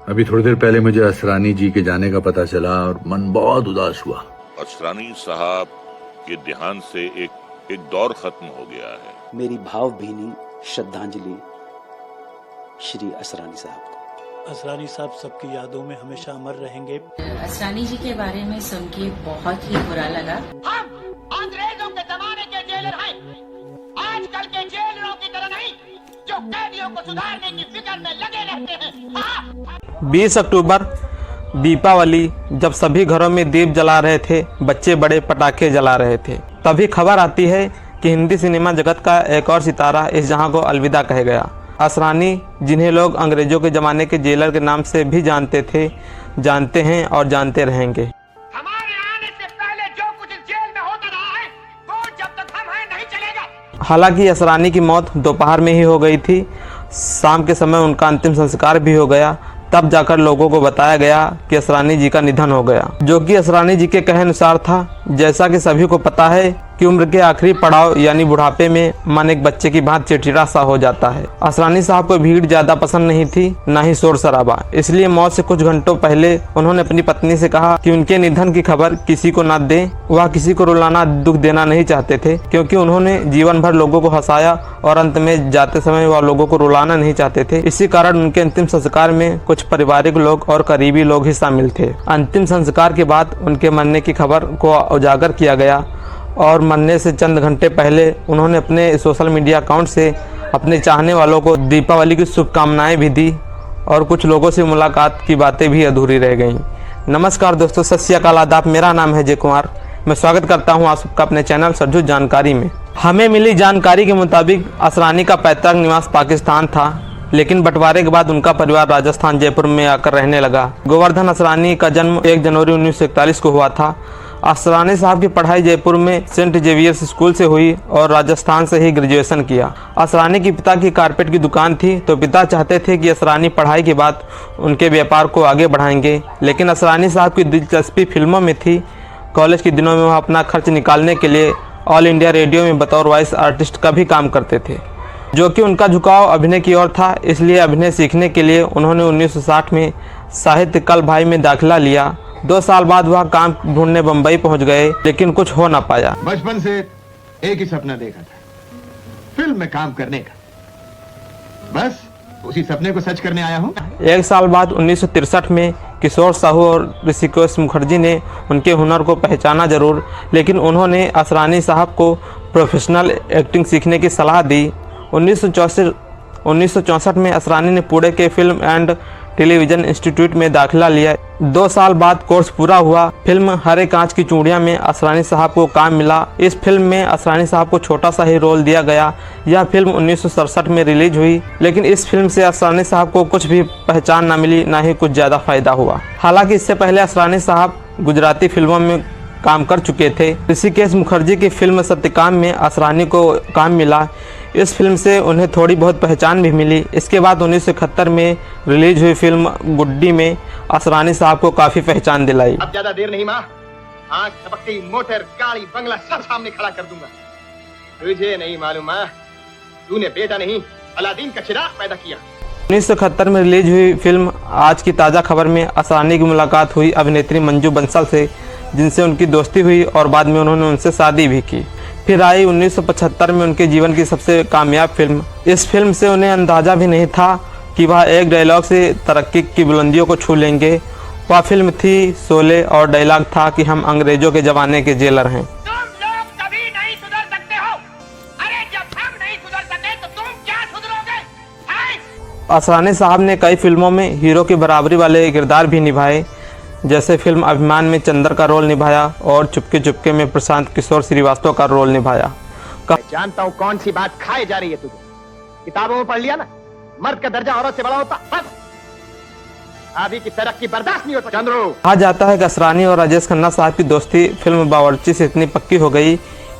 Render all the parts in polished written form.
अभी थोड़ी देर पहले मुझे असरानी जी के जाने का पता चला और मन बहुत उदास हुआ। असरानी साहब के देहांत से एक दौर खत्म हो गया है। मेरी भावभीनी श्रद्धांजलि श्री असरानी साहब को। असरानी साहब सबकी यादों में हमेशा अमर रहेंगे। असरानी जी के बारे में सुन के बहुत ही बुरा लगा। हम अंग्रेजों के जमाने के जेलर हैं, आजकल के जेलरों की तरह नहीं जो कैदियों को सुधारने की फिक्र में लगे रहते हैं। 20 अक्टूबर दीपावली, जब सभी घरों में दीप जला रहे थे, बच्चे बड़े पटाखे जला रहे थे, तभी खबर आती है कि हिंदी सिनेमा जगत का एक और सितारा इस जहां को अलविदा कह गया। असरानी, जिन्हें लोग अंग्रेजों के ज़माने के जेलर के नाम से भी जानते थे, जानते हैं और जानते रहेंगे। हमारे आने से पहले जो कुछ इस जेल में होता रहा है वो जब तक हम हैं नहीं चलेगा। हालांकि असरानी की मौत दोपहर में ही हो गई थी। शाम के समय उनका अंतिम संस्कार भी हो गया। तब जाकर लोगों को बताया गया कि असरानी जी का निधन हो गया, जो कि असरानी जी के कहे अनुसार था। जैसा कि सभी को पता है कि उम्र के आखिरी पड़ाव यानी बुढ़ापे में मन एक बच्चे की भांति चिड़चिड़ा सा हो जाता है। असरानी साहब को भीड़ ज्यादा पसंद नहीं थी, न ही शोर शराबा। इसलिए मौत से कुछ घंटों पहले उन्होंने अपनी पत्नी से कहा कि उनके निधन की खबर किसी को न दें। वह किसी को रुलाना, दुख देना नहीं चाहते थे, क्योंकि उन्होंने जीवन भर लोगों को हंसाया और अंत में जाते समय वह लोगों को रुलाना नहीं चाहते थे। इसी कारण उनके अंतिम संस्कार में कुछ पारिवारिक लोग और करीबी लोग ही शामिल थे। अंतिम संस्कार के बाद उनके मरने की खबर को उजागर किया गया और मरने से चंद घंटे पहले उन्होंने अपने सोशल मीडिया अकाउंट से अपने चाहने वालों को दीपावली की शुभकामनाएं भी दी और कुछ लोगों से मुलाकात की बातें भी अधूरी रह गईं। नमस्कार दोस्तों, सत श्री अकाल, आदाब। मेरा नाम है जय कुमार। मैं स्वागत करता हूं आप सबका अपने चैनल सरजू जानकारी में। हमें मिली जानकारी के मुताबिक असरानी का पैतृक निवास पाकिस्तान था, लेकिन बंटवारे के बाद उनका परिवार राजस्थान जयपुर में आकर रहने लगा। गोवर्धन असरानी का जन्म 1 जनवरी 1941 को हुआ था। असरानी साहब की पढ़ाई जयपुर में सेंट जेवियर्स स्कूल से हुई और राजस्थान से ही ग्रेजुएशन किया। असरानी के पिता की कारपेट की दुकान थी, तो पिता चाहते थे कि असरानी पढ़ाई के बाद उनके व्यापार को आगे बढ़ाएंगे, लेकिन असरानी साहब की दिलचस्पी फिल्मों में थी। कॉलेज के दिनों में वह अपना खर्च निकालने के लिए ऑल इंडिया रेडियो में बतौर वॉइस आर्टिस्ट का भी काम करते थे, जो कि उनका झुकाव अभिनय की ओर था। इसलिए अभिनय सीखने के लिए उन्होंने 1960 में साहित्य कल भाई में दाखिला लिया। 2 साल बाद वह काम ढूंढने बम्बई पहुंच गए, लेकिन कुछ हो ना पाया। बचपन से एक ही सपना देखा था, फिल्म में काम करने का। बस उसी सपने को सच करने आया हूँ। 1 साल बाद 1963 में किशोर साहू और ऋषिकेश मुखर्जी ने उनके हुनर को पहचाना जरूर, लेकिन उन्होंने असरानी साहब को प्रोफेशनल एक्टिंग सीखने की सलाह दी। 1964 में असरानी ने पुणे के फिल्म एंड टेलीविज़न इंस्टीट्यूट में दाखिला लिया। 2 साल बाद कोर्स पूरा हुआ। फिल्म हरे कांच की चूड़ियां में असरानी साहब को काम मिला। इस फिल्म में असरानी साहब को छोटा सा ही रोल दिया गया। यह फिल्म 1967 में रिलीज हुई, लेकिन इस फिल्म से असरानी साहब को कुछ भी पहचान न मिली, ना ही कुछ ज़्यादा फायदा हुआ। हालांकि इससे पहले असरानी साहब गुजराती फिल्मों में काम कर चुके थे। ऋषिकेश मुखर्जी की फिल्म सत्यकाम में असरानी को काम मिला। इस फिल्म से उन्हें थोड़ी बहुत पहचान भी मिली। इसके बाद 1971 में रिलीज हुई फिल्म गुड्डी में असरानी साहब को काफ़ी पहचान दिलाई। अब ज्यादा देर नहीं माँ, आँख झपकती मोटर गाड़ी बंगला सब सामने खड़ा कर दूंगा। तुझे नहीं मालूम माँ, तूने बेटा नहीं अलादीन का चिराग पैदा किया। 1971 में रिलीज हुई फिल्म आज की ताज़ा खबर में असरानी की मुलाकात हुई अभिनेत्री मंजू बंसल से, जिनसे उनकी दोस्ती हुई और बाद में उन्होंने उनसे शादी भी की। फिर आई 1975 में उनके जीवन की सबसे कामयाब फिल्म। इस फिल्म से उन्हें अंदाज़ा भी नहीं था कि वह एक डायलॉग से तरक्की की बुलंदियों को छू लेंगे। वह फिल्म थी शोले और डायलॉग था कि हम अंग्रेजों के ज़माने के जेलर हैं। तुम लोग कभी नहीं सुधर सकते हो। अरे जब हम नहीं सुधर सके तो तुम क्या सुधरोगे? असरानी साहब ने कई फिल्मों में हीरो की बराबरी वाले किरदार भी निभाए, जैसे फिल्म अभिमान में चंदर का रोल निभाया और चुपके चुपके में प्रशांत किशोर श्रीवास्तव का रोल निभाया। मैं जानता हूँ कौन सी बात खाए जा रही है तुझे। किताबों में पढ़ लिया ना, मर्द का दर्जा औरत से बड़ा होता। बस अभी की तरक्की बर्दाश्त नहीं होता। चंद्रू, कहा जाता है कि असरानी और राजेश खन्ना साहब की दोस्ती फिल्म बावर्ची से इतनी पक्की हो गई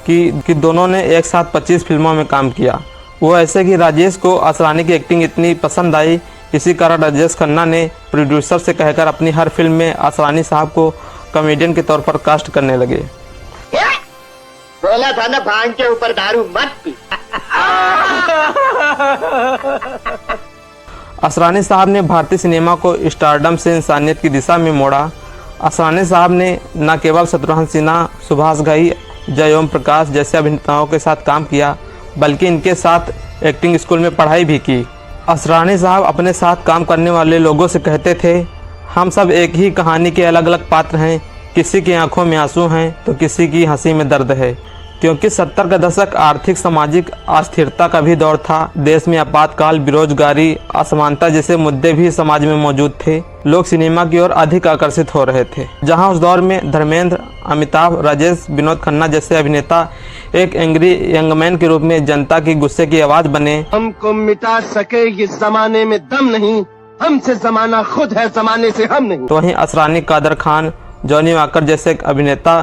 कि दोनों ने एक साथ 25 फिल्मों में काम किया। वो ऐसे कि राजेश को असरानी की एक्टिंग इतनी पसंद आई, इसी कारण राजेश खन्ना ने प्रोड्यूसर से कहकर अपनी हर फिल्म में असरानी साहब को कॉमेडियन के तौर पर कास्ट करने लगे। बोला था ना भांग के ऊपर दारू मत पी। असरानी साहब ने भारतीय सिनेमा को स्टारडम से इंसानियत की दिशा में मोड़ा। असरानी साहब ने न केवल शत्रुघ्न सिन्हा, सुभाष घई, जय ओम प्रकाश जैसे अभिनेताओं के साथ काम किया, बल्कि इनके साथ एक्टिंग स्कूल में पढ़ाई भी की। असरानी साहब अपने साथ काम करने वाले लोगों से कहते थे, हम सब एक ही कहानी के अलग अलग पात्र हैं, किसी की आंखों में आंसू हैं तो किसी की हंसी में दर्द है। क्योंकि 70 का दशक आर्थिक सामाजिक अस्थिरता का भी दौर था। देश में आपातकाल, बेरोजगारी, असमानता जैसे मुद्दे भी समाज में मौजूद थे। लोग सिनेमा की ओर अधिक आकर्षित हो रहे थे। जहां उस दौर में धर्मेंद्र, अमिताभ, राजेश, विनोद खन्ना जैसे अभिनेता एक एंग्री यंगमैन के रूप में जनता की गुस्से की आवाज बने। हमको मिटा सके ये जमाने में दम नहीं, हमसे जमाना खुद है, जमाने से हम नहीं। तो वहीं असरानी, कादर खान, जॉनी वाकर जैसे अभिनेता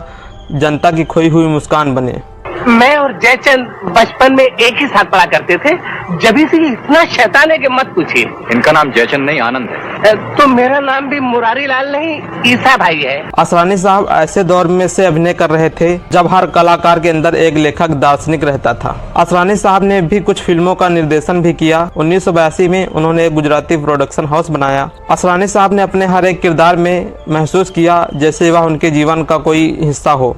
जनता की खोई हुई मुस्कान बने। मैं और जयचंद बचपन में एक ही साथ पढ़ा करते थे, जभी से इतना शैतान है कि मत पूछिए। इनका नाम जयचंद नहीं, आनंद है। तो मेरा नाम भी मुरारी लाल नहीं, ईसा भाई है। असरानी साहब ऐसे दौर में से अभिनय कर रहे थे जब हर कलाकार के अंदर एक लेखक दार्शनिक रहता था। असरानी साहब ने भी कुछ फिल्मों का निर्देशन भी किया। 1982 में उन्होंने एक गुजराती प्रोडक्शन हाउस बनाया। असरानी साहब ने अपने हर एक किरदार में महसूस किया जैसे वह उनके जीवन का कोई हिस्सा हो।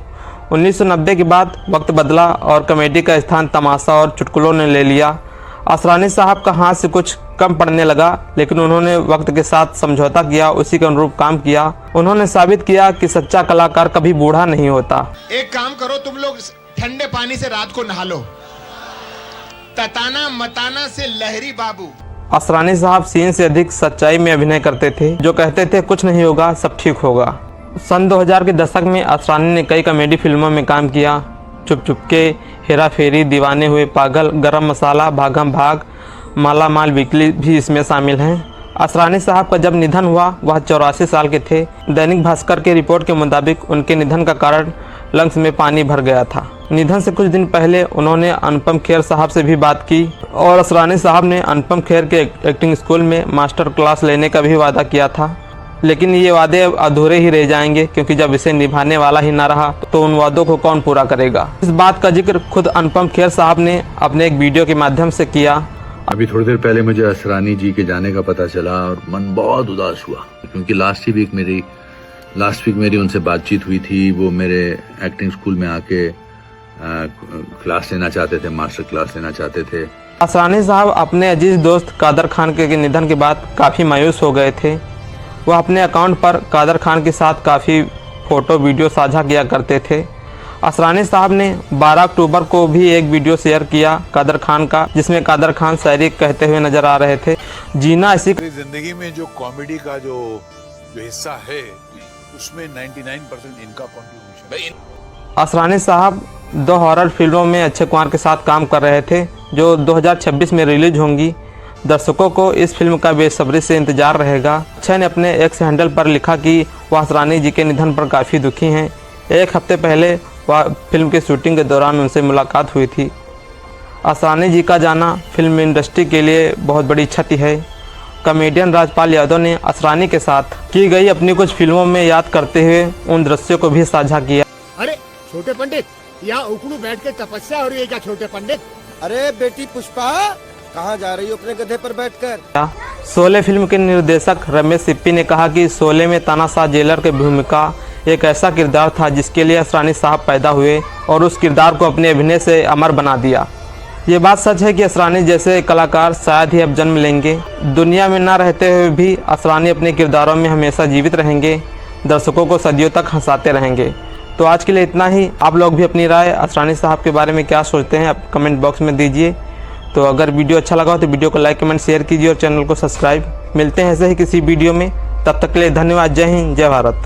1990 के बाद वक्त बदला और कॉमेडी का स्थान तमाशा और चुटकुलों ने ले लिया। असरानी साहब का हाथ से कुछ कम पड़ने लगा, लेकिन उन्होंने वक्त के साथ समझौता किया, उसी के अनुरूप काम किया। उन्होंने साबित किया कि सच्चा कलाकार कभी बूढ़ा नहीं होता। एक काम करो, तुम लोग ठंडे पानी से रात को नहा लो, तताना मताना से लहरी बाबू। असरानी साहब सीन से अधिक सच्चाई में अभिनय करते थे, जो कहते थे कुछ नहीं होगा, सब ठीक होगा। सन 2000 के दशक में असरानी ने कई कॉमेडी फिल्मों में काम किया। चुप चुपके, हेरा फेरी, दीवाने हुए पागल, गरम मसाला, भागम भाग, माला माल वीकली भी इसमें शामिल हैं। असरानी साहब का जब निधन हुआ वह 84 साल के थे। दैनिक भास्कर के रिपोर्ट के मुताबिक उनके निधन का कारण लंग्स में पानी भर गया था। निधन से कुछ दिन पहले उन्होंने अनुपम खेर साहब से भी बात की और असरानी साहब ने अनुपम खेर के एक्टिंग स्कूल में मास्टर क्लास लेने का भी वादा किया था। लेकिन ये वादे अब अधूरे ही रह जाएंगे, क्योंकि जब इसे निभाने वाला ही ना रहा तो उन वादों को कौन पूरा करेगा। इस बात का जिक्र खुद अनुपम खेर साहब ने अपने एक वीडियो के माध्यम से किया। अभी थोड़ी देर पहले मुझे असरानी जी के जाने का पता चला और मन बहुत उदास हुआ, क्योंकि लास्ट वीक मेरी उनसे बातचीत हुई थी। वो मेरे एक्टिंग स्कूल में आके क्लास लेना चाहते थे, मास्टर क्लास लेना चाहते थे। असरानी साहब अपने अजीज दोस्त कादर खान के निधन के बाद काफ़ी मायूस हो गए थे। वह अपने अकाउंट पर कादर खान के साथ काफ़ी फ़ोटो वीडियो साझा किया करते थे। असरानी साहब ने 12 अक्टूबर को भी एक वीडियो शेयर किया कादर खान का, जिसमें कादर खान शायरी कहते हुए नजर आ रहे थे। जीना ऐसी जिंदगी में जो कॉमेडी का जो हिस्सा है उसमें 99% इनका कॉन्ट्रीब्यूशन है। असरानी साहब 2 हॉरर फिल्मों में अक्षय कुमार के साथ काम कर रहे थे, जो 2026 में रिलीज होंगी। दर्शकों को इस फिल्म का बेसब्री से इंतजार रहेगा। अक्षय ने अपने एक्स हैंडल पर लिखा कि वह असरानी जी के निधन पर काफ़ी दुखी हैं। एक हफ्ते पहले वह फिल्म की शूटिंग के दौरान उनसे मुलाकात हुई थी। असरानी जी का जाना फिल्म इंडस्ट्री के लिए बहुत बड़ी क्षति है। कॉमेडियन राजपाल यादव ने असरानी के साथ की गई अपनी कुछ फिल्मों में याद करते हुए उन दृश्यों को भी साझा किया। अरे छोटे पंडित, यहाँ उकड़ू बैठ के तपस्या हो रही है क्या छोटे पंडित? अरे बेटी पुष्पा, कहाँ जा रही हो अपने गधे पर बैठकर? शोले फिल्म के निर्देशक रमेश सिप्पी ने कहा कि शोले में तानाशाह जेलर की भूमिका एक ऐसा किरदार था जिसके लिए असरानी साहब पैदा हुए और उस किरदार को अपने अभिनय से अमर बना दिया। ये बात सच है कि असरानी जैसे कलाकार शायद ही अब जन्म लेंगे। दुनिया में ना रहते हुए भी असरानी अपने किरदारों में हमेशा जीवित रहेंगे, दर्शकों को सदियों तक हंसाते रहेंगे। तो आज के लिए इतना ही। आप लोग भी अपनी राय असरानी साहब के बारे में क्या सोचते हैं आप कमेंट बॉक्स में दीजिए। तो अगर वीडियो अच्छा लगा हो तो वीडियो को लाइक, कमेंट, शेयर कीजिए और चैनल को सब्सक्राइब। मिलते हैं ऐसे ही किसी वीडियो में, तब तक के लिए धन्यवाद। जय हिंद, जय भारत।